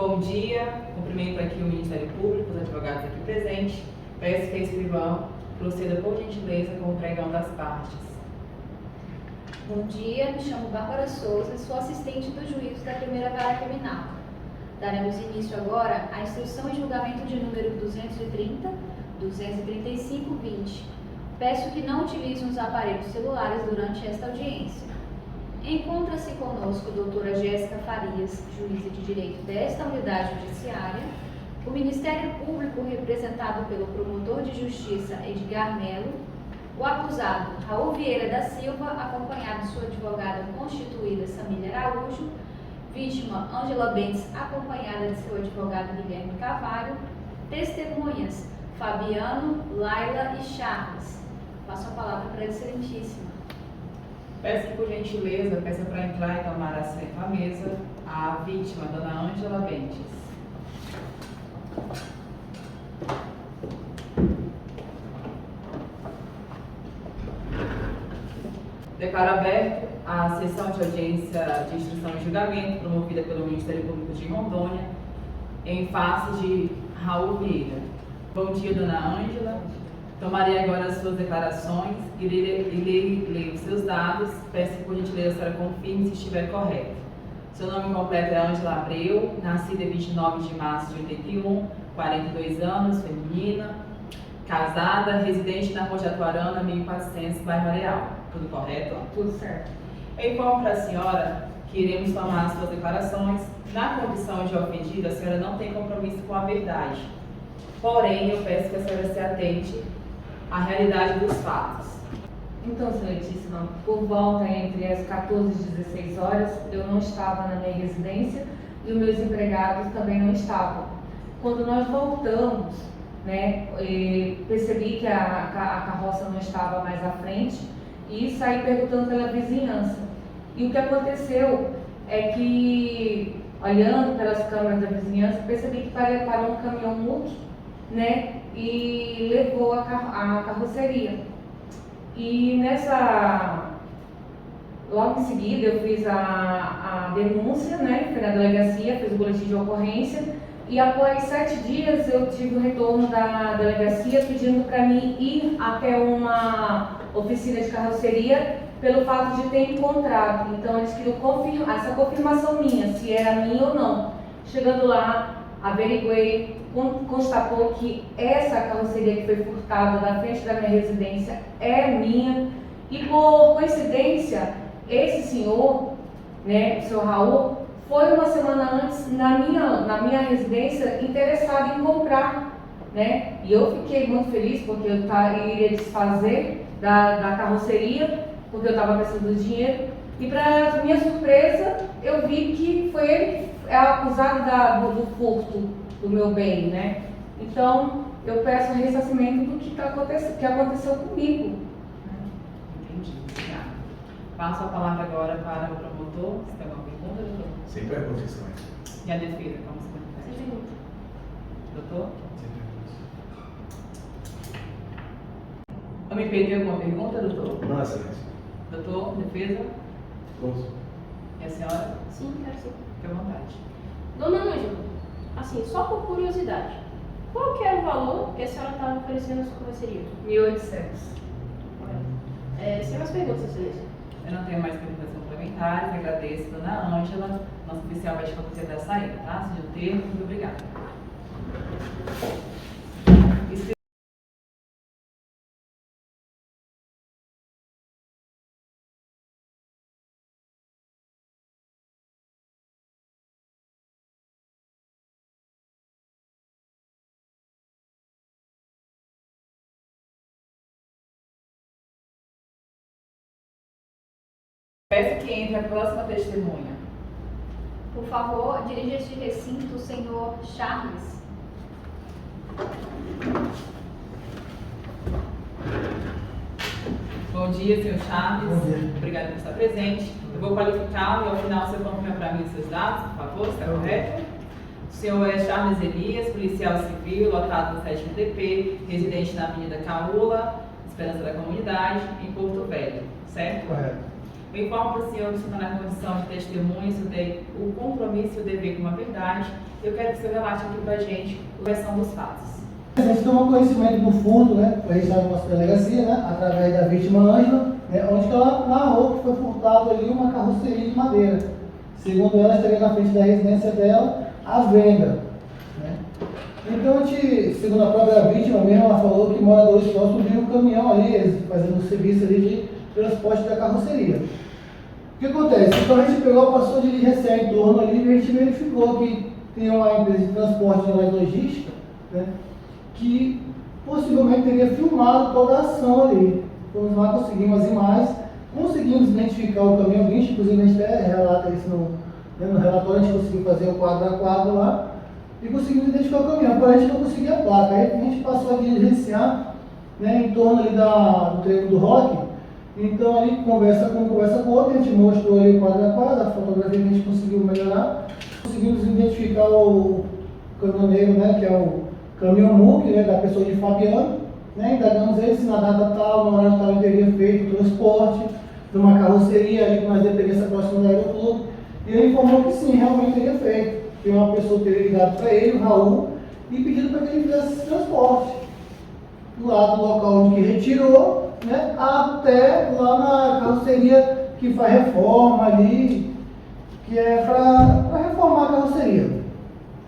Bom dia, cumprimento aqui o Ministério Público, os advogados aqui presentes. Peço que a escrivã proceda por gentileza com o pregão das partes. Bom dia, me chamo Bárbara Souza, sou assistente do juízo da primeira vara criminal. Daremos início agora à instrução e julgamento de número 230, 235, 20. Peço que não utilizem os aparelhos celulares durante esta audiência. Encontra-se conosco a doutora Jéssica Farias, juíza de direito desta unidade judiciária, o Ministério Público representado pelo promotor de justiça Edgar Melo, o acusado Raul Vieira da Silva, acompanhado de sua advogada constituída Samília Araújo, vítima Ângela Bentes, acompanhada de seu advogado Guilherme Carvalho, testemunhas Fabiano, Laila e Charles. Passo a palavra para a excelentíssima. Peço que, por gentileza, peça para entrar e tomar assento à mesa a vítima, dona Ângela Bentes. Declaro aberto a sessão de audiência de instrução e julgamento promovida pelo Ministério Público de Rondônia em face de Raul Vieira. Bom dia, dona Ângela. Tomarei agora as suas declarações e lerei os seus dados. Peço que, por gentileza, a senhora confirme se estiver correto. Seu nome completo é Ângela Abreu, nascida em 29 de março de 81, 42 anos, feminina, casada, residente na Rua Jatuarana, 1400, bairro Areal. Tudo correto? Tudo certo. Eu informo para a senhora que iremos tomar as suas declarações. Na condição de ofendida, a senhora não tem compromisso com a verdade. Porém, eu peço que a senhora se atente à realidade dos fatos. Então, excelentíssima, por volta entre as 14 e 16 horas, eu não estava na minha residência e os meus empregados também não estavam. Quando nós voltamos, percebi que a carroça não estava mais à frente e saí perguntando pela vizinhança. E o que aconteceu é que, olhando pelas câmeras da vizinhança, percebi que parou um caminhão MUC, e levou a carroceria. E logo em seguida eu fiz a denúncia, fui na delegacia, fiz o boletim de ocorrência e após 7 dias eu tive o retorno da delegacia pedindo para mim ir até uma oficina de carroceria pelo fato de ter encontrado. Então eles queriam essa confirmação minha, se era minha ou não. Chegando lá, averiguei, constatou que essa carroceria que foi furtada na frente da minha residência é minha e por coincidência esse senhor, o senhor Raul, foi uma semana antes na minha residência interessado em comprar, e eu fiquei muito feliz porque eu iria desfazer da carroceria porque eu estava precisando de dinheiro e para minha surpresa eu vi que foi ele que é acusado do furto do meu bem, Então, eu peço ressarcimento do que aconteceu comigo. Entendi, obrigada. Passo a palavra agora para o promotor. Você tem alguma pergunta, doutor? Sem perguntas, excelente. E a defesa, como se manifesta? Sem pergunta. Doutor? Sem perguntas. Eu me perdi alguma pergunta, doutor? Não, excelente. Doutor, defesa? Vamos. E a senhora? Sim, quero sim. Fique à vontade. Dona Ângela, assim, só por curiosidade, qual que era o valor que a senhora estava oferecendo na sua carroceria? 1.800. Sem mais perguntas, excelência. Eu não tenho mais perguntas complementares. Agradeço, dona Ângela. Nosso oficial vai te conduzir até a saída, tá? Se de um termo, muito obrigada. Peço que entre a próxima testemunha. Por favor, dirija este recinto o senhor Charles. Bom dia, senhor Charles. Bom dia. Obrigada por estar presente. Eu vou qualificá-lo e ao final você confirma para mim os seus dados, por favor, está correto? O senhor é Charles Elias, policial civil, lotado no 7º DP, residente na Avenida Caula, Esperança da Comunidade, em Porto Velho, certo? Correto. Eu informo para o senhor que o senhor está na condição de testemunha, o senhor tem o compromisso e o dever com a verdade. Eu quero que o senhor relate aqui para a gente a versão dos fatos. A gente tomou conhecimento do fundo, né, foi registrado na nossa delegacia, né, através da vítima Ângela, né, onde que ela narrou que foi furtado ali uma carroceria de madeira. Segundo ela, estaria na frente da residência dela à venda. Né. Então, a gente, segundo a própria vítima mesmo, ela falou que moradores próximos viram um caminhão ali, eles fazendo o serviço ali de transporte da carroceria. O que acontece? Então a gente pegou, passou de diligenciar em torno ali e a gente verificou que tem uma empresa de transporte de logística, né, que possivelmente teria filmado toda a ação ali. Fomos lá, conseguimos as imagens, conseguimos identificar o caminhão guincho, inclusive a gente até relata isso no relatório, a gente conseguiu fazer o quadro a quadro lá e conseguimos identificar o caminhão, porém a gente não conseguia a placa. Aí a gente passou a diligenciar, né, em torno ali do trevo do Rock. Então ali conversa com outra, a gente mostrou ali o quadro a quadro, a fotografia que a gente conseguiu melhorar, conseguimos identificar o caminhoneiro, né, que é o caminhão MUC, né, da pessoa de Fabiano, né, indagamos ele se na data tal, no horário tal ele teria feito o transporte de uma carroceria ali com mais dependência próxima do aeroclube, e ele informou que sim, realmente teria feito, que uma pessoa teria ligado para ele, o Raul, e pedido para que ele fizesse esse transporte, do lado do local onde que retirou, né, até lá na carroceria que faz reforma ali, que é para reformar a carroceria.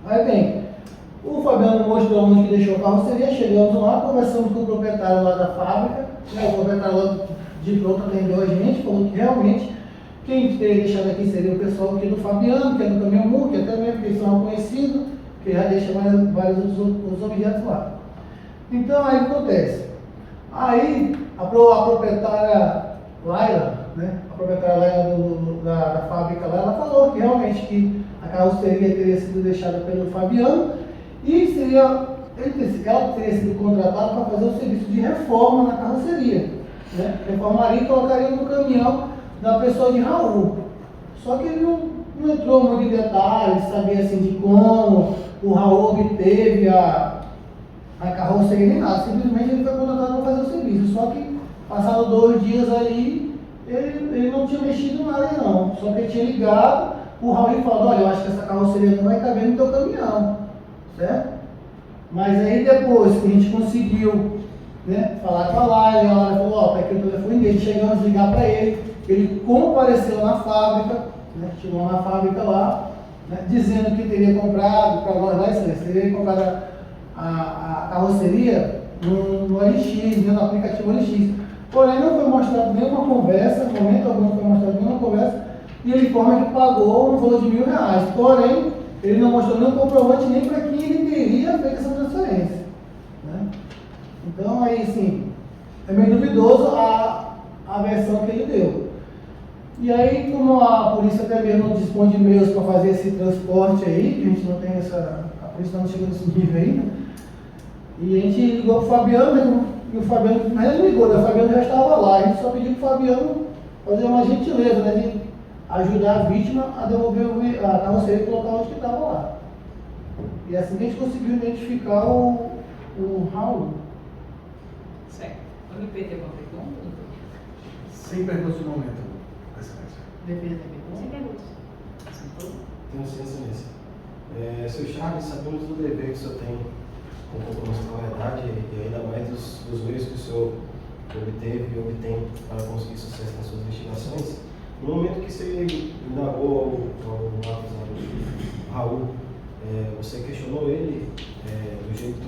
Aí bem, o Fabiano mostrou onde que deixou a carroceria, chegamos lá, conversamos com o proprietário lá da fábrica, né, o proprietário lá de pronto atendeu a gente, falou que realmente quem teria deixado aqui seria o pessoal aqui do Fabiano, que é do caminhão MUC, que até mesmo que eles são reconhecidos, que já deixa vários outros objetos lá. Então aí o que acontece? Aí a proprietária Laila, né, a proprietária Laila da fábrica lá, ela falou que realmente que a carroceria teria sido deixada pelo Fabiano e ela teria sido contratada para fazer o serviço de reforma na carroceria. Né? Reformaria e colocaria no caminhão da pessoa de Raul. Só que ele não entrou muito em detalhes, sabia assim de como o Raul obteve a carroceria nem nada, simplesmente ele foi contratado para fazer o serviço. Só que passaram 2 dias aí, ele não tinha mexido nada aí não. Só que ele tinha ligado, o Raul falou, olha, eu acho que essa carroceria não vai caber no teu caminhão, certo? Mas aí depois que a gente conseguiu, né, falar com a Laila, e a Laila falou, ó, tá aqui o telefone dele, chegamos a ligar para ele compareceu na fábrica, né, chegou na fábrica lá, né, dizendo que teria comprado, para nós lá, teria comprado a carroceria no LX, né, no aplicativo LX. Porém, não foi mostrado nenhuma conversa, no momento algum não foi mostrado nenhuma conversa, e ele informa que pagou um valor de R$1.000. Porém, ele não mostrou nenhum comprovante nem para quem ele teria feito essa transferência. Né? Então, aí, assim, é meio duvidoso a versão que ele deu. E aí, como a polícia até mesmo não dispõe de meios para fazer esse transporte aí, que a gente não tem a polícia não chegou nesse nível ainda, e a gente ligou para o Fabiano, né, e o Fabiano, mas ele ligou, né, o Fabiano já estava lá, a gente só pediu para o Fabiano fazer uma gentileza, né, de ajudar a vítima a devolver a carroceria e colocar onde que estava lá. E assim que a gente conseguiu identificar o Raul. Certo. O MP tem alguma pergunta? Sem perguntas no momento, Excelência. Defesa tem Sem pergunta? perguntas. Tenho sim, Excelência. Seu Charles, sabemos do dever que o senhor tem com compromisso com a verdade e ainda mais dos meios que o senhor obteve e obtém para conseguir sucesso nas suas investigações. No momento que você indagou ao acusado Raul, você questionou ele do jeito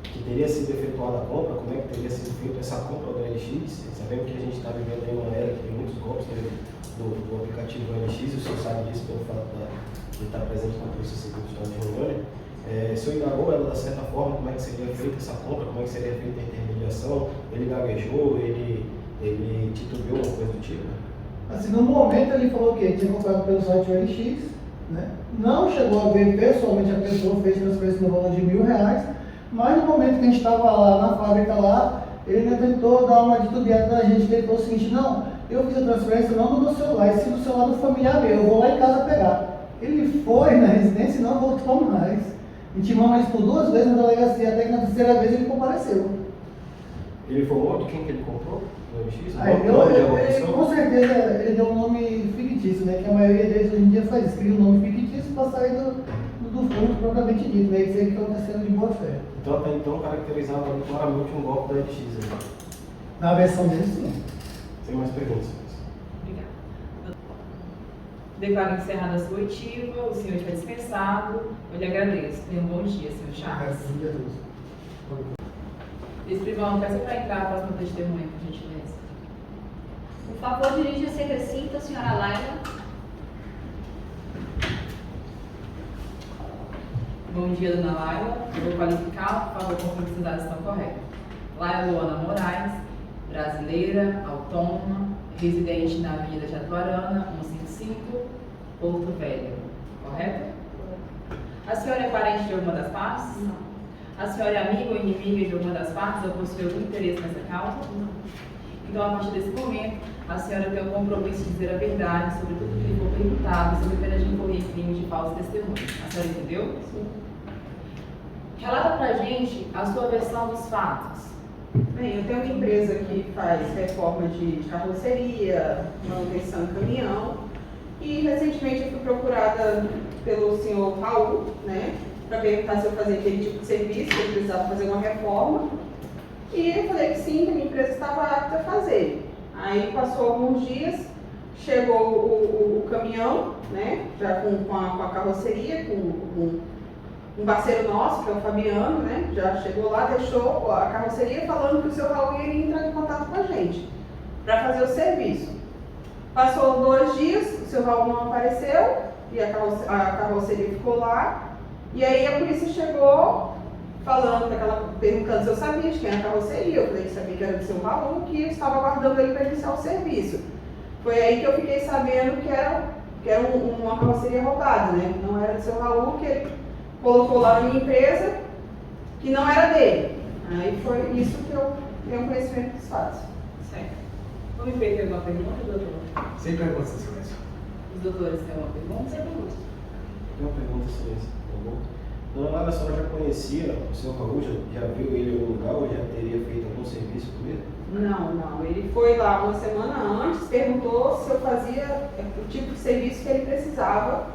que teria sido efetuada a compra, como é que teria sido feita essa compra do LX. Sabemos que a gente está vivendo em uma era que tem muitos golpes do aplicativo LX, e o senhor sabe disso pelo fato de estar presente na Polícia Civil do Estado de Rondônia. O senhor indagou ela da certa forma, como é que seria feita essa compra, como é que seria feita a intermediação, ele gaguejou, ele titubeou, uma coisa do tipo? Assim, no momento ele falou que tinha comprado pelo site OLX, né? Não chegou a ver pessoalmente a pessoa, fez transferência no valor de R$1.000, mas no momento que a gente estava lá na fábrica lá, ele ainda tentou dar uma titubeada pra gente, que ele falou o seguinte, não, eu fiz a transferência não no meu celular, e sim no celular do familiar meu, eu vou lá em casa pegar. Ele foi na residência e não voltou mais. Intimamos isso por 2 vezes na delegacia, até que na 3ª vez ele compareceu. Ele informou de quem que ele comprou? Do MX? Aí, Nome de alguma ele, pessoa? com certeza ele deu um nome fictício, né? Que a maioria deles hoje em dia faz isso, cria um nome fictício para sair do fundo propriamente dito, né? Isso aí que está acontecendo de boa fé. Então até então caracterizava claramente um golpe da LX aí. Na versão dele, sim. Sem mais perguntas. Obrigada. Declaro encerrada a sua oitiva, o senhor está dispensado. Eu lhe agradeço. Tenha um bom dia, senhor Charles. Bom dia a todos. Escrivão, peça para entrar a próxima testemunha, por gentileza. Por favor, dirija-se ao recinto, a senhora Laila. Bom dia, dona Laila. Eu vou qualificar, por favor, confirme se os dados estão corretos. Laila Luana Moraes, brasileira, autônoma, residente na Avenida Jatuarana, 155, Porto Velho. Correto? A senhora é parente de alguma das partes? Não. A senhora é amiga ou inimiga de alguma das partes ou possui algum interesse nessa causa? Não. Então, a partir desse momento, a senhora tem o compromisso de dizer a verdade sobre tudo que lhe for perguntado, sob pena de incorrer em crime de falso testemunho. A senhora entendeu? Sim. Relata pra gente a sua versão dos fatos. Bem, eu tenho uma empresa que faz reforma de carroceria, manutenção em caminhão, e recentemente eu fui procurada pelo senhor Raul, né, para perguntar se eu fazia aquele tipo de serviço, se eu precisava fazer uma reforma, e eu falei que sim, que a minha empresa estava apta a fazer. Aí passou alguns dias, chegou o caminhão, né, já com a carroceria, com um parceiro nosso, que é o Fabiano, né, já chegou lá, deixou a carroceria falando que o seu Raul ia entrar em contato com a gente para fazer o serviço. Passou 2 dias, o seu Raul não apareceu e a carroceria ficou lá. E aí a polícia chegou perguntando se eu sabia de quem era a carroceria. Eu falei que sabia que era do seu Raul, que eu estava aguardando ele para iniciar o serviço. Foi aí que eu fiquei sabendo que era uma carroceria roubada, né? Não era do seu Raul, que ele colocou lá na minha empresa, que não era dele. Aí foi isso que eu tenho conhecimento dos fatos. Certo. Vamos ver, tem alguma pergunta, doutor? Sem perguntas, excelência. Os doutores têm alguma pergunta? Sem pergunta. Tem uma pergunta, excelência, por favor. Dona Laila, a senhora já conhecia o seu Raul? Já viu ele em algum lugar ou já teria feito algum serviço com ele? Não. Ele foi lá uma semana antes, perguntou se eu fazia o tipo de serviço que ele precisava,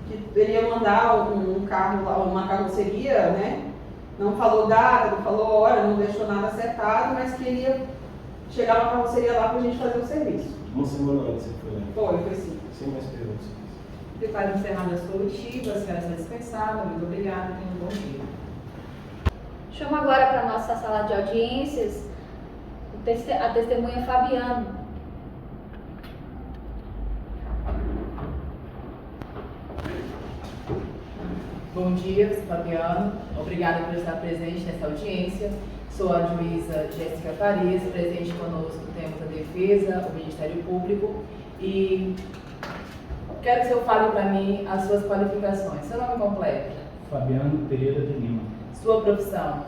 que ele ia mandar um carro lá, uma carroceria, né? Não falou data, não falou hora, não deixou nada acertado, mas que ele ia chegar na carroceria lá pra gente fazer o serviço. Uma semana antes ele foi lá. Foi sim. Sem mais perguntas. Declaro encerrada a sua oitiva, a senhora está dispensada. Muito obrigada, tenha um bom dia. Chamo agora para a nossa sala de audiências a testemunha Fabiano. Bom dia, sou Fabiano. Obrigada por estar presente nessa audiência. Sou a juíza Jéssica Farias, presente conosco temos a defesa, o Ministério Público e quero que o senhor fale para mim as suas qualificações. Seu nome completo? Fabiano Pereira de Lima, Sua profissão?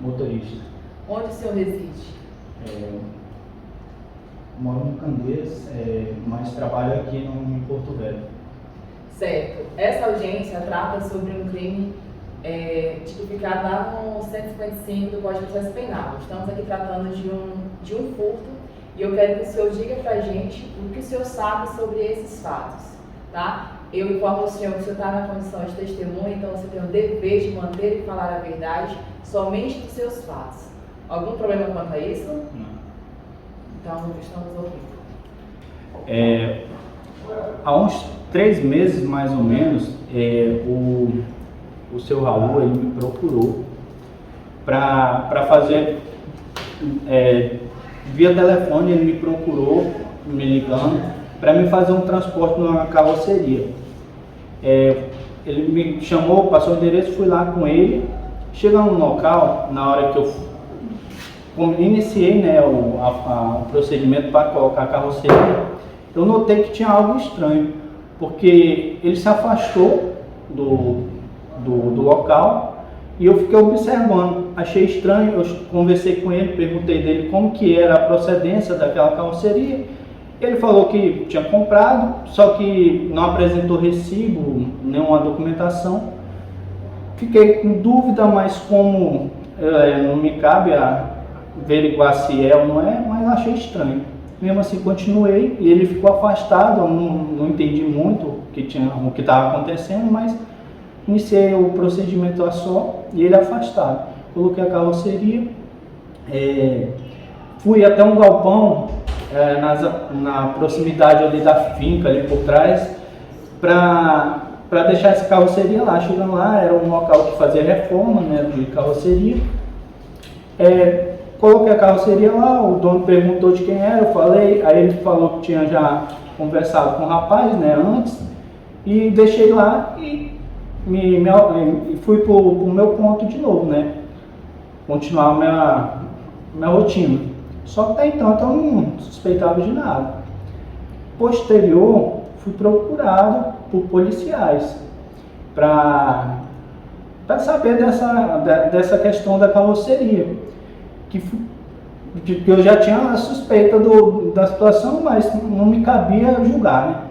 motorista. Onde o senhor reside? Moro no Candeias, mas trabalho aqui em Porto Velho. Certo. Essa audiência trata sobre um crime tipificado lá no 155 do Código de Processo Penal. Estamos aqui tratando de um furto e eu quero que o senhor diga pra gente o que o senhor sabe sobre esses fatos, tá? Eu informo o senhor que o senhor está na condição de testemunha, então você tem o dever de manter e falar a verdade somente dos seus fatos. Algum problema quanto a isso? Não. Então, estamos ouvindo. Há uns 3 meses, mais ou menos, o seu Raul ele me procurou para fazer, via telefone, ele me procurou, me ligando, para me fazer um transporte numa carroceria. Ele me chamou, passou o endereço, fui lá com ele. Chegando no local, na hora que eu iniciei, né, o procedimento para colocar a carroceria, eu notei que tinha algo estranho, porque ele se afastou do local e eu fiquei observando. Achei estranho, eu conversei com ele, perguntei dele como que era a procedência daquela carroceria. Ele falou que tinha comprado, só que não apresentou recibo, nenhuma documentação. Fiquei com dúvida, mas como não me cabe averiguar se é ou não é, mas achei estranho. Mesmo assim, continuei e ele ficou afastado, eu não entendi muito o que estava acontecendo, mas iniciei o procedimento a só e ele afastado. Coloquei a carroceria, fui até um galpão na proximidade ali da finca, ali por trás, para deixar essa carroceria lá. Chegando lá, era um local que fazia reforma, né, de carroceria. Coloquei a carroceria lá, o dono perguntou de quem era, eu falei, aí ele falou que tinha já conversado com o rapaz, né, antes, e deixei lá e fui pro meu ponto de novo, né, continuar minha rotina. Só que até então eu não suspeitava de nada. Posterior, fui procurado por policiais para saber dessa questão da carroceria. Que eu já tinha a suspeita da situação, mas não me cabia julgar, né?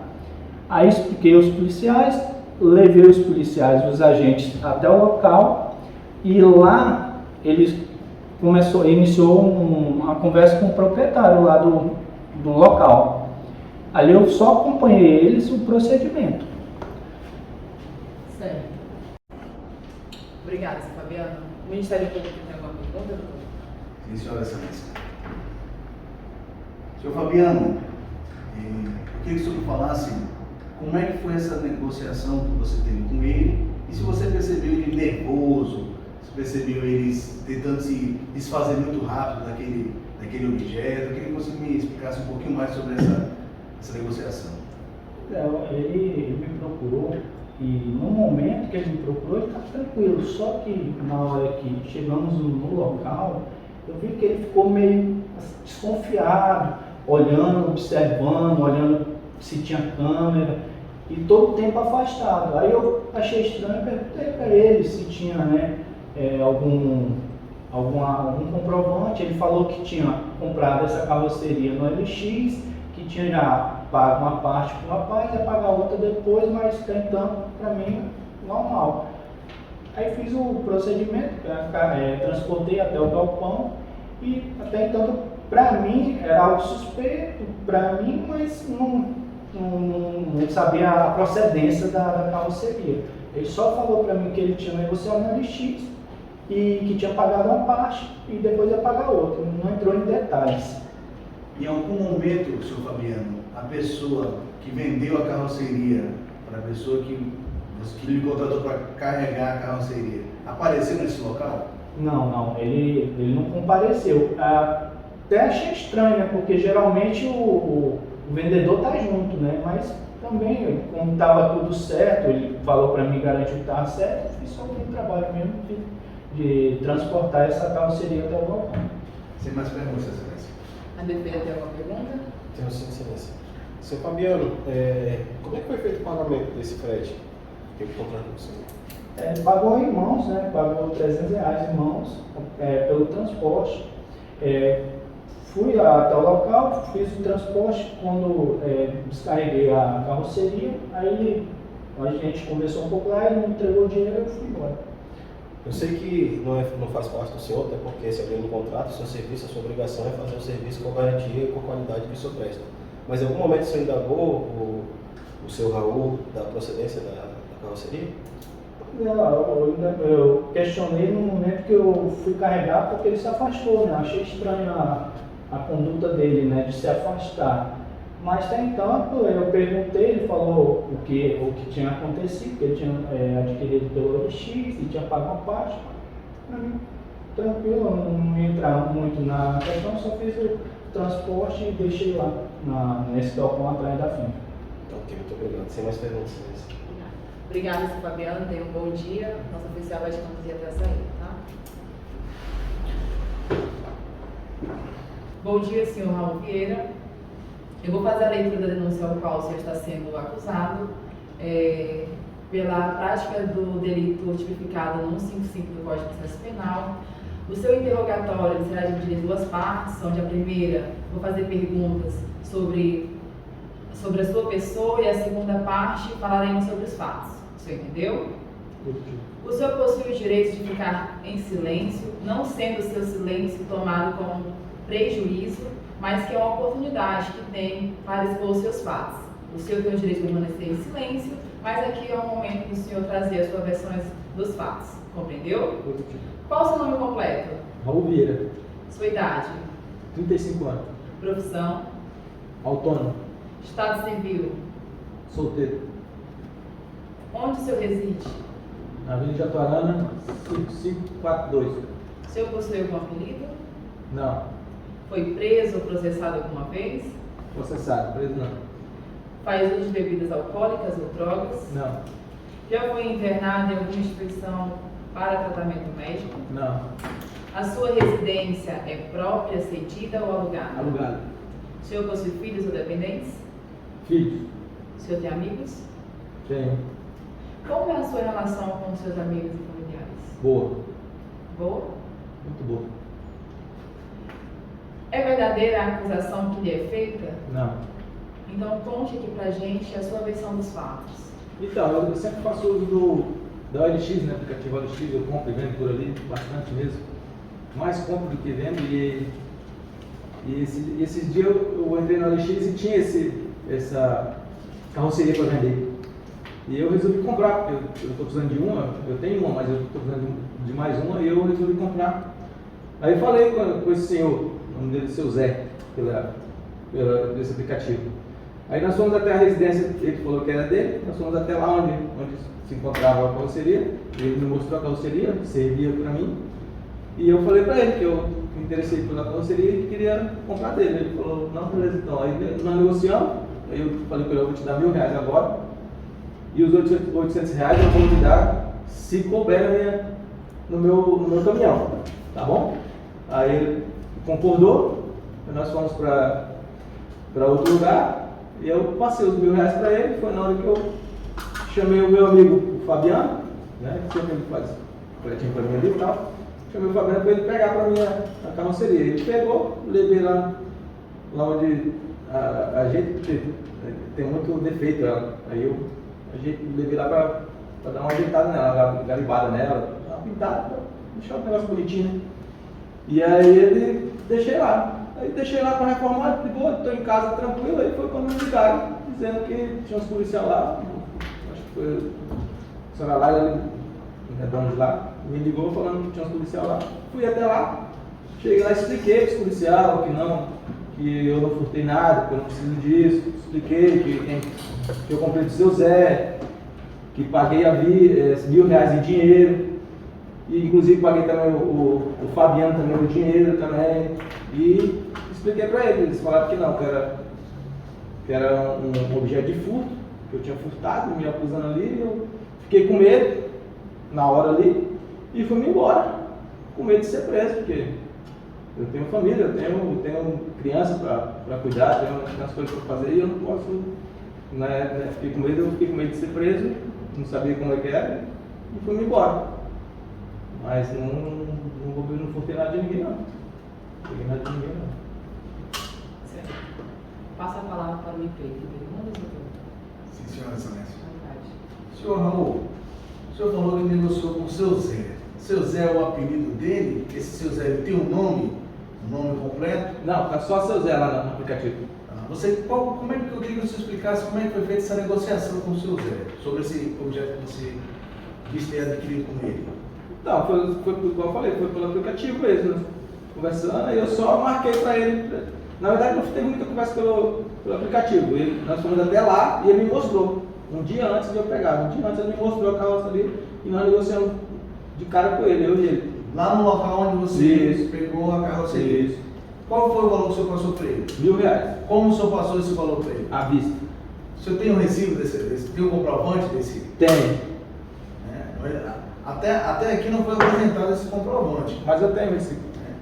Aí expliquei aos policiais, levei os policiais, os agentes até o local e lá eles iniciou uma conversa com o proprietário lá do local. Ali eu só acompanhei eles o procedimento. Certo. Obrigada, Fabiano. O Ministério Público tem alguma pergunta, doutor? Sim, senhora excelência. Senhor Fabiano, eu queria que o senhor falasse como é que foi essa negociação que você teve com ele e se você percebeu ele nervoso, se percebeu ele tentando se desfazer muito rápido daquele objeto. Eu queria que você me explicasse um pouquinho mais sobre essa negociação. Ele me procurou e no momento que ele me procurou ele estava tranquilo, só que na hora que chegamos no local eu vi que ele ficou meio desconfiado, olhando, observando, olhando se tinha câmera e todo o tempo afastado. Aí eu achei estranho, perguntei para ele se tinha, né, algum comprovante. Ele falou que tinha comprado essa carroceria no LX, que tinha já pago uma parte para o rapaz, ia pagar outra depois, mas tentando para mim normal. Aí fiz o procedimento, transportei até o galpão e até então para mim era algo suspeito, para mim, mas não sabia a procedência da carroceria. Ele só falou para mim que ele tinha negociado no LX e que tinha pagado uma parte e depois ia pagar outra, não entrou em detalhes. Em algum momento, senhor Fabiano, a pessoa que vendeu a carroceria para a pessoa que lhe contratou para carregar a carroceria, apareceu nesse local? Não, ele não compareceu. Até achei estranho, né? Porque geralmente o vendedor tá junto, né? Mas também, como estava tudo certo, ele falou para mim, garantiu que estava certo, eu fiz só o trabalho mesmo de transportar essa carroceria até o balcão. Sem mais perguntas, excelência. A defesa tem alguma pergunta? Tenho sim, excelência. Seu Fabiano, como é que foi feito o pagamento desse frete? Que eu contrato com você? Ele pagou em mãos, né? Pagou R$300 em mãos pelo transporte. Fui até o local, fiz o transporte. Quando descarreguei a carroceria, aí a gente conversou um pouco lá, ele me entregou o dinheiro e eu fui embora. Eu sei que não faz parte do senhor, até porque se abrir no contrato, o seu serviço, a sua obrigação é fazer o serviço com garantia e com qualidade que o senhor presta. Mas em algum momento o senhor indagou o seu Raul da procedência da carroceria? Não, eu questionei no momento que eu fui carregar porque ele se afastou, né? Achei estranho a conduta dele, né? De se afastar. Mas até então eu perguntei, ele falou o que tinha acontecido, que ele tinha adquirido pelo LX e tinha pago uma parte. Para mim, tranquilo, não ia entrar muito na questão, só fiz o transporte e deixei lá nesse galpão atrás da finca. Ok, muito obrigado. Sem mais perguntas, excelência. Obrigada, Sr. Fabiano. Tenha um bom dia. Nosso oficial vai te conduzir até a saída, tá? Bom dia, senhor Raul Vieira. Eu vou fazer a leitura da denúncia ao qual o senhor está sendo acusado pela prática do delito tipificado no 155 do Código de Processo Penal. O seu interrogatório será dividido em duas partes, onde a primeira vou fazer perguntas sobre a sua pessoa e a segunda parte falaremos sobre os fatos. O senhor entendeu? O senhor possui o direito de ficar em silêncio, não sendo seu silêncio tomado como prejuízo, mas que é uma oportunidade que tem para expor seus fatos. O senhor tem o direito de permanecer em silêncio, mas aqui é o momento do senhor trazer as suas versões dos fatos. Compreendeu? Qual o seu nome completo? Raul Vieira, Sua idade? 35 anos, Profissão? autônomo, Estado civil? solteiro, Onde o senhor reside? na Avenida Jatuarana, 5542. O senhor possui algum apelido? Não, Foi preso ou processado alguma vez? processado, preso não. Faz uso de bebidas alcoólicas ou drogas? Não, Já foi internado em alguma instituição para tratamento médico? não, A sua residência é própria, cedida ou alugada? alugado, O senhor possui filhos ou dependentes? filhos, O senhor tem amigos? tenho, Como é a sua relação com os seus amigos e familiares? boa, Boa? muito boa. É verdadeira a acusação que lhe é feita? Não. Então conte aqui pra gente a sua versão dos fatos. Então, eu sempre faço uso da OLX, né, aplicativo OLX, eu compro e vendo por ali, bastante mesmo. Mais compro do que vendo e esses dias eu entrei na OLX e tinha essa carroceria para vender. E eu resolvi comprar, porque eu estou precisando de uma, eu tenho uma, mas eu estou precisando de mais uma e eu resolvi comprar. Aí eu falei com esse senhor, o nome dele é seu Zé, desse aplicativo. Aí nós fomos até a residência, ele falou que era dele, nós fomos até lá onde se encontrava a carroceria, ele me mostrou a carroceria, servia para mim, e eu falei para ele que eu me interessei pela carroceria e que queria comprar dele. Ele falou, não, beleza, então. Aí nós negociamos, aí eu falei para ele, eu vou te dar R$1.000 agora, e os outros R$800 eu vou te dar se couber no meu caminhão, tá bom? Aí ele concordou, nós fomos para outro lugar, e eu passei os R$1.000 para ele. Foi na hora que eu chamei o meu amigo, o Fabiano, né, que sempre faz coletinho para mim ali e tal. Chamei o Fabiano para ele pegar para mim a carroceria. Ele pegou, levei lá onde a gente tem muito defeito ela. Aí a gente levei lá para dar uma ajeitada nela, uma garibada nela, uma pintada, deixar o negócio bonitinho, né? E aí ele deixei lá. Aí deixei lá para reformar, ligou, estou em casa tranquilo. Aí foi quando me ligaram, dizendo que tinha uns policiais lá, acho que foi a senhora Laila, Redondo de lá, me ligou falando que tinha uns policiais lá. Fui até lá, cheguei lá, expliquei para os policiais que eu não furtei nada, que eu não preciso disso. Expliquei que eu comprei do seu Zé, que paguei R$1.000 em dinheiro. E inclusive paguei também o Fabiano também o dinheiro também. E expliquei para eles. Eles falaram que não, que era um objeto de furto, que eu tinha furtado, me acusando ali. Eu fiquei com medo na hora ali e fui-me embora, com medo de ser preso, porque eu tenho família, eu tenho criança para cuidar, tenho as coisas para fazer e eu não posso. Né, fiquei com medo de ser preso, não sabia como é que era e fui-me embora. Mas não furtei nada de ninguém, não. Não peguei nada de ninguém, não. Certo. Passa a palavra para o emprego. Perguntas, doutor? Sim, senhora Excelência. Vontade. Senhor Raul, o senhor falou que negociou com o seu Zé. Seu Zé é o apelido dele? Esse seu Zé ele tem um nome completo? Não, tá só seu Zé lá no aplicativo. Como é que eu queria que você explicasse como é que foi feita essa negociação com o seu Zé sobre esse objeto que você disse ter adquirido com ele? Não, foi igual eu falei, foi pelo aplicativo mesmo, né? Conversando, aí eu só marquei para ele. Na verdade, não teve muita conversa pelo aplicativo. Nós fomos até lá e ele me mostrou. Um dia antes de eu pegar, um dia antes ele me mostrou a carroça ali e nós negociamos de cara com ele, eu e ele. Lá no local onde você pegou a carroceria? Isso. Qual foi o valor que o senhor passou para ele? R$1.000. Como o senhor passou esse valor para ele? À vista. O senhor tem um recibo tem um comprovante desse? Tem. Até aqui não foi apresentado esse comprovante. Mas eu tenho esse.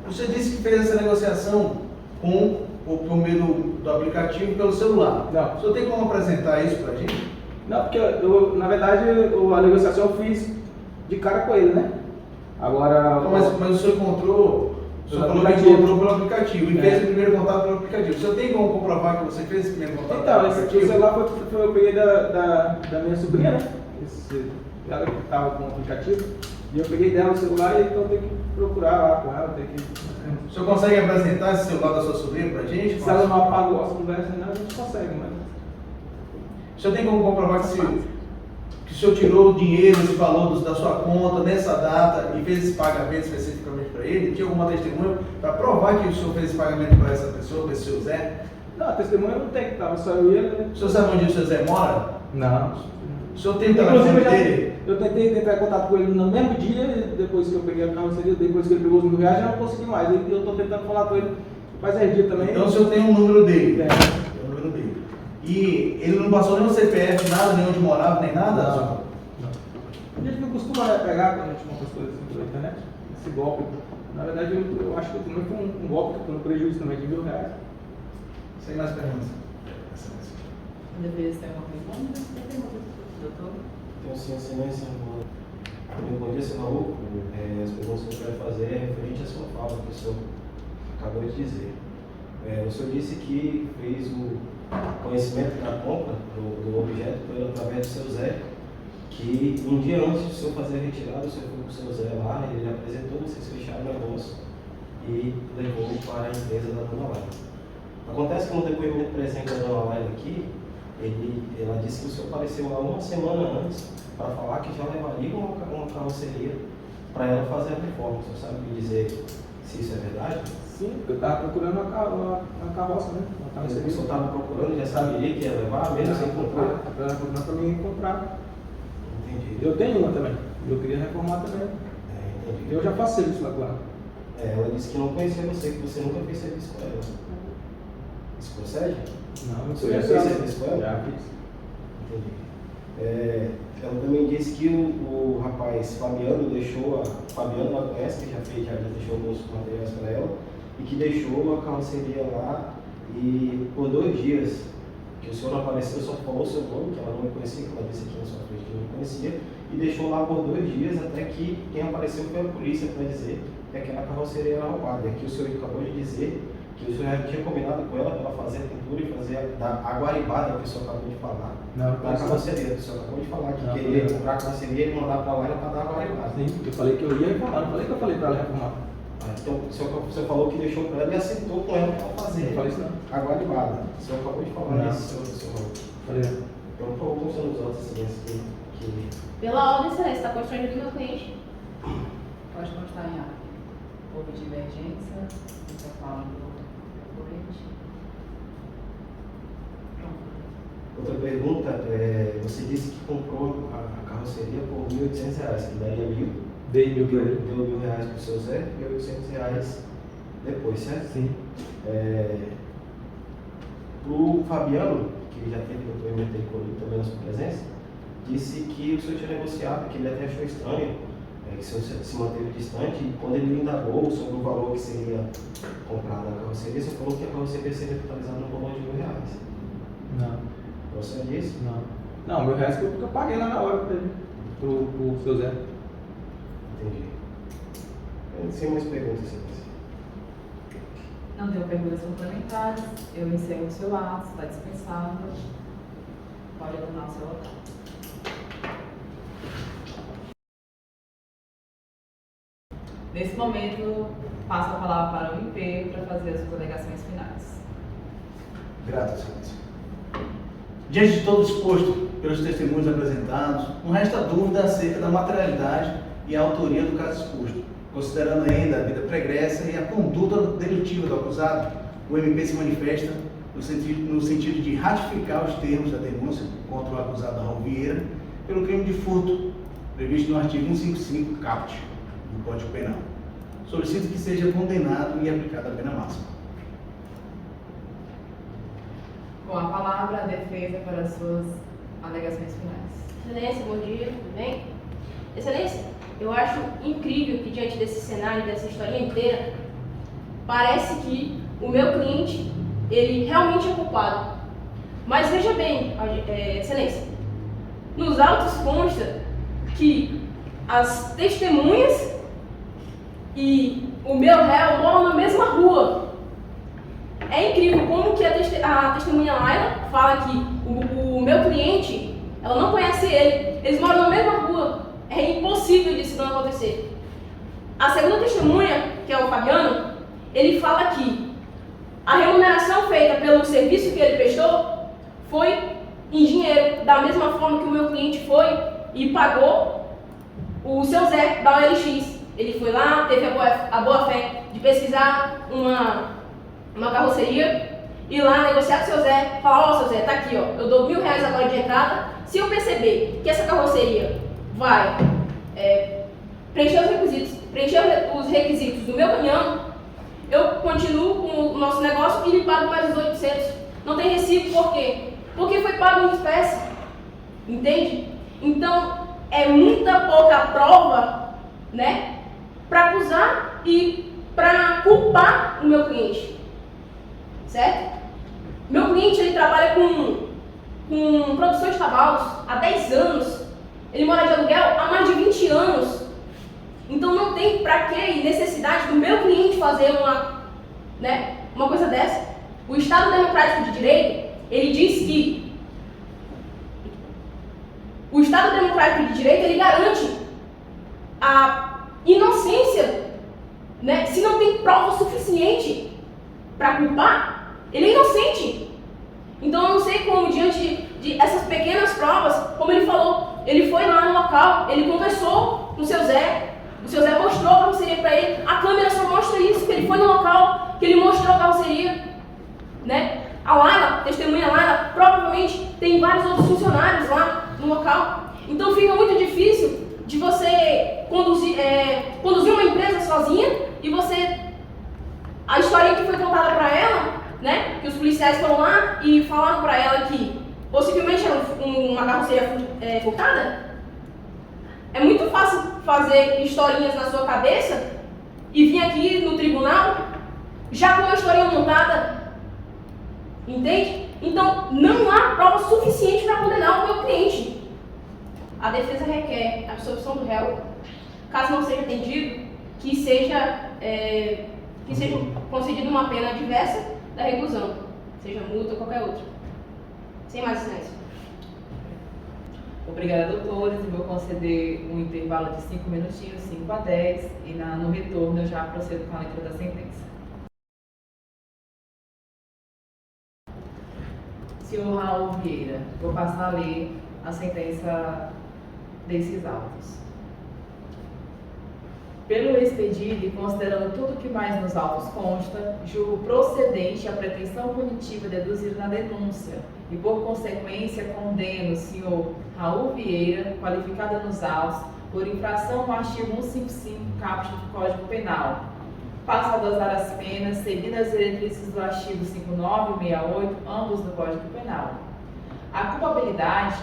Você disse que fez essa negociação por meio do aplicativo pelo celular. Não. O senhor tem como apresentar isso para a gente? Não, porque na verdade a negociação eu fiz de cara com ele, né? Agora. Então, mas o senhor encontrou. O senhor falou que encontrou pelo aplicativo e fez o primeiro contato pelo aplicativo. O senhor tem como comprovar que você fez esse primeiro contato? Então, esse celular foi eu peguei da minha sobrinha, né? ela que estava com o aplicativo, e eu peguei dela o celular e então eu tenho que procurar lá com ela, tenho que... O senhor consegue apresentar esse celular da sua sobrinha pra gente? Se ela não apagou as conversas, não, a gente consegue, mas... O senhor tem como comprovar que o senhor tirou o dinheiro, esse valor da sua conta nessa data e fez esse pagamento especificamente para ele? Tinha alguma testemunha para provar que o senhor fez esse pagamento para essa pessoa, para esse seu Zé? Não, a testemunha não tem, que estava só eu e ele, né? O senhor sabe onde o seu Zé mora? Não. O senhor tem o telefone dele? Eu tentei entrar em contato com ele no mesmo dia, depois que eu peguei a carroceria, depois que ele pegou os R$1.000, já não consegui mais. Eu estou tentando falar com ele faz 10 dias também. Então o senhor tem um número dele? Tem. Tem o número dele. E ele não passou nem o CPF, nada, nem onde morava, nem nada? Não. A gente não costuma pegar quando a gente compra as coisas assim pela internet, esse golpe. Na verdade, eu acho que também foi um golpe que foi um prejuízo também de R$1.000. Sem mais perguntas. A defesa tem alguma pergunta? Doutor? Então, sim, excelência. Bom dia, senhor Raul. As perguntas que eu quero fazer é referente à sua fala, que o senhor acabou de dizer. O senhor disse que fez o conhecimento da compra do objeto através do seu Zé, que um dia antes do senhor fazer a retirada, o senhor foi com o seu Zé lá, ele apresentou, vocês fecharam o negócio e levou para a empresa da dona Laila. Acontece que no depoimento presente da dona Laila aqui, ela disse que o senhor apareceu lá uma semana antes para falar que já levaria uma carroceria para ela fazer a reforma. O senhor sabe me dizer se isso é verdade? Sim, porque eu estava procurando a carroça, né? Mas o senhor estava procurando, já saberia que ia levar, mesmo sem comprar? Ela procurando para mim comprar. Entendi. Eu tenho uma também, eu queria reformar também. Entendi. Eu já faço serviço lá com ela. Ela disse que não conhecia você, que você nunca fez serviço com ela. Isso procede? Não, O senhor já fez serviço com ela? Já fiz. Entendi. Ela também disse que o rapaz Fabiano deixou, Fabiano ela conhece, que já deixou alguns materiais para ela, e que deixou a carroceria lá e por 2 dias que o senhor não apareceu, só falou o seu nome, que ela não conhecia, que ela disse aqui na sua frente que não conhecia, e deixou lá por 2 dias até que quem apareceu foi a polícia para dizer que aquela carroceria era roubada. E aqui o senhor acabou de dizer que o senhor já tinha combinado com ela para fazer a pintura e fazer a guaribada que o senhor acabou de falar. Não, da carroceria, o senhor acabou de falar que não, queria não. comprar a carroceria e mandar para lá para dar a guaribada. Sim, eu falei que eu ia reformar, não falei que eu falei para ela reformar. Então o senhor falou que deixou para ela e aceitou com ela para fazer Não falei isso não. a guaribada. O senhor acabou de falar Não. isso, senhor. Falei. Então, por favor, constando os outros excelência que Pela ordem, excelência, está constrangido do meu cliente. Pode constar em ata. Houve divergência, você fala do cliente. Outra pergunta, você disse que comprou a carroceria por R$1.800, que daria 1.000. Dei 1.000 para ele. Deu R$1.000 para o seu Zé e R$800 depois, certo? Sim. O Fabiano, que já teve o depoimento dele comigo também na sua presença, disse que o senhor tinha negociado, que ele até achou estranho, que o senhor se manteve distante, e quando ele indagou sobre o valor que seria comprado a carroceria, você falou que a carroceria seria totalizada no valor de R$1.000. Não. Você disse? Não. Não, R$1.000 que eu paguei lá na hora para ele, pro seu Zé. Entendi. Sem mais perguntas, excelência. Não tenho perguntas complementares. Eu encerro o seu ato, está dispensado. Pode abandonar o seu local. Nesse momento, passo a palavra para o MP para fazer as suas alegações finais. Grato, excelência. Diante de todo o exposto pelos testemunhos apresentados, não resta dúvida acerca da materialidade e a autoria do caso exposto. Considerando ainda a vida pregressa e a conduta delitiva do acusado, o MP se manifesta no sentido de ratificar os termos da denúncia contra o acusado Raul Vieira pelo crime de furto, previsto no artigo 155 caput do Código Penal. Solicito que seja condenado e aplicada a pena máxima. Com a palavra, a defesa para as suas alegações finais. Excelência, bom dia, tudo bem? Excelência, eu acho incrível que diante desse cenário, dessa história inteira, parece que o meu cliente, ele realmente é culpado. Mas veja bem, Excelência, nos autos consta que as testemunhas e o meu réu moram na mesma rua. É incrível como que a testemunha Laila fala que o meu cliente, ela não conhece ele, eles moram na mesma rua. A segunda testemunha, que é o Fabiano, ele fala que a remuneração feita pelo serviço que ele prestou foi em dinheiro, da mesma forma que o meu cliente foi e pagou o seu Zé da OLX. Ele foi lá, teve a boa fé de pesquisar uma carroceria, ir lá negociar com o seu Zé, falar: ó, seu Zé, tá aqui, ó, eu dou R$1.000 agora de entrada. Se eu perceber que essa carroceria vai preencher os requisitos do meu caminhão, eu continuo com o nosso negócio e lhe pago mais os 800. Não tem recibo, por quê? Porque foi pago em espécie. Entende? Então, é muita pouca prova, né, para acusar e para culpar o meu cliente. Certo? Meu cliente, ele trabalha com produção de cavalos há 10 anos. Ele mora de aluguel há mais de 20 anos. Então não tem para que necessidade do meu cliente fazer uma coisa dessa. O Estado Democrático de Direito, ele diz que o Estado Democrático de Direito, ele garante a inocência, né? Se não tem prova suficiente para culpar, ele é inocente. Então eu não sei como, diante de essas pequenas provas, como ele falou, ele foi lá no local, ele conversou com o seu Zé mostrou a carroceria para ele, a câmera só mostra isso, que ele foi no local, que ele mostrou a carroceria, né? A Laila, testemunha Laila, provavelmente tem vários outros funcionários lá no local. Então fica muito difícil de você conduzir uma empresa sozinha e a história que foi contada para ela, né? Que os policiais foram lá e falaram para ela que possivelmente era uma carroceria furtada. É muito fácil fazer historinhas na sua cabeça e vir aqui no tribunal já com uma historinha montada. Entende? Então, não há prova suficiente para condenar o meu cliente. A defesa requer a absolvição do réu, caso não seja atendido, que seja concedida uma pena diversa da reclusão, seja multa ou qualquer outra. Sem mais silêncio. Obrigada, doutores. Eu vou conceder um intervalo de 5 minutinhos, 5 a 10, e no retorno eu já procedo com a leitura da sentença. Senhor Raul Vieira, vou passar a ler a sentença desses autos. Pelo expedido e considerando tudo que mais nos autos consta, julgo procedente a pretensão punitiva deduzida na denúncia e, por consequência, condeno o senhor Raul Vieira, qualificado nos autos, por infração ao artigo 155, caput do Código Penal. Passo a dosar as penas, seguindo as diretrizes do artigo 59 e 68, ambos do Código Penal. A culpabilidade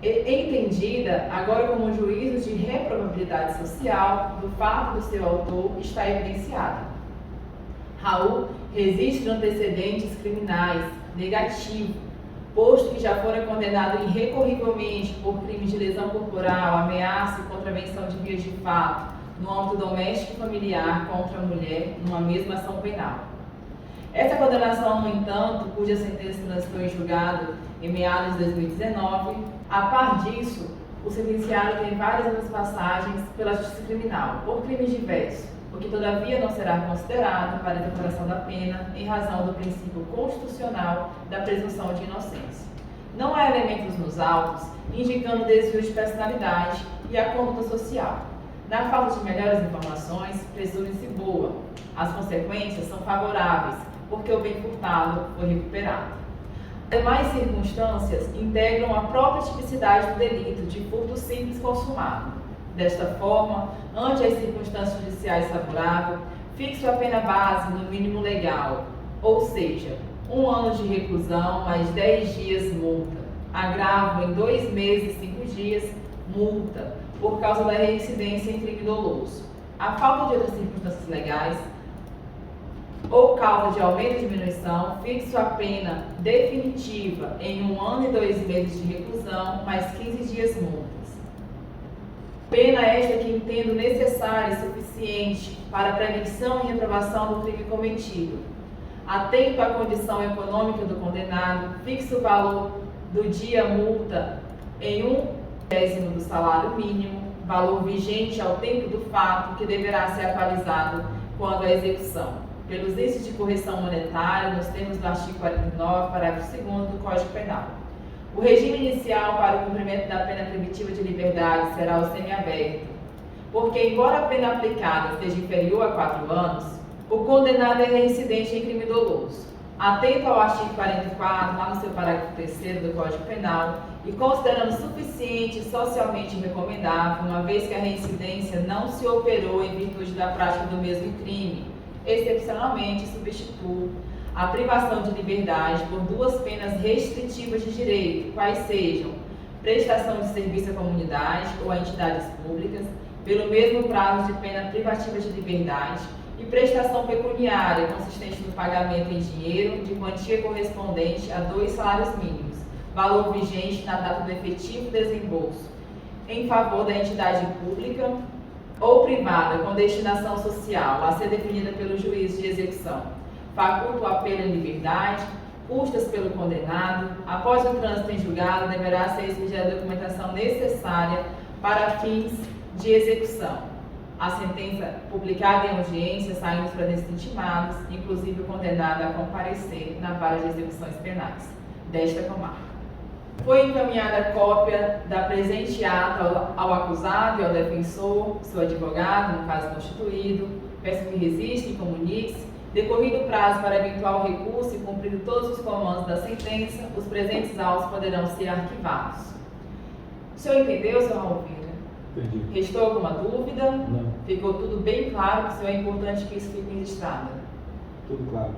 entendida agora como juízo de reprovabilidade social do fato do seu autor está evidenciada. Raul resiste de antecedentes criminais negativo, posto que já fora condenado irrecorrivelmente por crimes de lesão corporal, ameaça e contravenção de vias de fato no âmbito doméstico e familiar contra a mulher numa mesma ação penal. Essa condenação, no entanto, cuja sentença transitou em julgado em meados de 2019, a par disso, o sentenciado tem várias outras passagens pela justiça criminal, por crimes diversos, o que todavia não será considerado para a declaração da pena em razão do princípio constitucional da presunção de inocência. Não há elementos nos autos indicando desvio de personalidade e a conduta social. Na falta de melhores informações, presume-se boa. As consequências são favoráveis, porque o bem furtado foi recuperado. Demais circunstâncias integram a própria tipicidade do delito de furto simples consumado. Desta forma, ante as circunstâncias judiciais favoráveis, fixo a pena base no mínimo legal, ou seja, 1 ano de reclusão mais 10 dias multa. Agravo em 2 meses e 5 dias, multa, por causa da reincidência em crime doloso. A falta de outras circunstâncias legais ou causa de aumento ou diminuição, fixo a pena definitiva em 1 ano e 2 meses de reclusão, mais 15 dias multas. Pena esta que entendo necessária e suficiente para a prevenção e reprovação do crime cometido. Atento à condição econômica do condenado, fixo o valor do dia multa em 1/10 do salário mínimo, valor vigente ao tempo do fato, que deverá ser atualizado quando à execução, pelos índices de correção monetária, nos termos do artigo 49, parágrafo 2º do Código Penal. O regime inicial para o cumprimento da pena proibitiva de liberdade será o semiaberto, porque, embora a pena aplicada esteja inferior a 4 anos, o condenado é reincidente em crime doloso. Atento ao artigo 44, lá no seu parágrafo 3º do Código Penal, e considerando suficiente e socialmente recomendável, uma vez que a reincidência não se operou em virtude da prática do mesmo crime, excepcionalmente substituo a privação de liberdade por 2 penas restritivas de direito, quais sejam prestação de serviço à comunidade ou a entidades públicas, pelo mesmo prazo de pena privativa de liberdade, e prestação pecuniária, consistente no pagamento em dinheiro de quantia correspondente a 2 salários mínimos, valor vigente na data do efetivo desembolso, em favor da entidade pública ou privada com destinação social, a ser definida pelo juiz de execução. Faculta o apelo em liberdade, custas pelo condenado. Após o trânsito em julgado, deverá ser expedida a documentação necessária para fins de execução. A sentença publicada em audiência, saindo os presentes intimados, inclusive o condenado a comparecer na vara de execuções penais desta comarca. Foi encaminhada cópia da presente ata ao acusado e ao defensor, seu advogado, no caso constituído. Peço que resista e comunique-se. Decorrido o prazo para eventual recurso e cumprido todos os comandos da sentença, os presentes autos poderão ser arquivados. O senhor entendeu, senhor Raul Vieira? Entendi. Restou alguma dúvida? Não. Ficou tudo bem claro, que senhor, é importante que isso fique registrado. Tudo claro.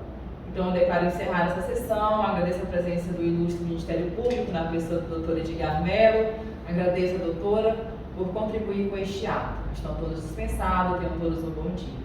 Então, eu declaro encerrada essa sessão. Agradeço a presença do ilustre Ministério Público, na pessoa do doutor Edgar Mello. Agradeço a doutora por contribuir com este ato. Estão todos dispensados, tenham todos um bom dia.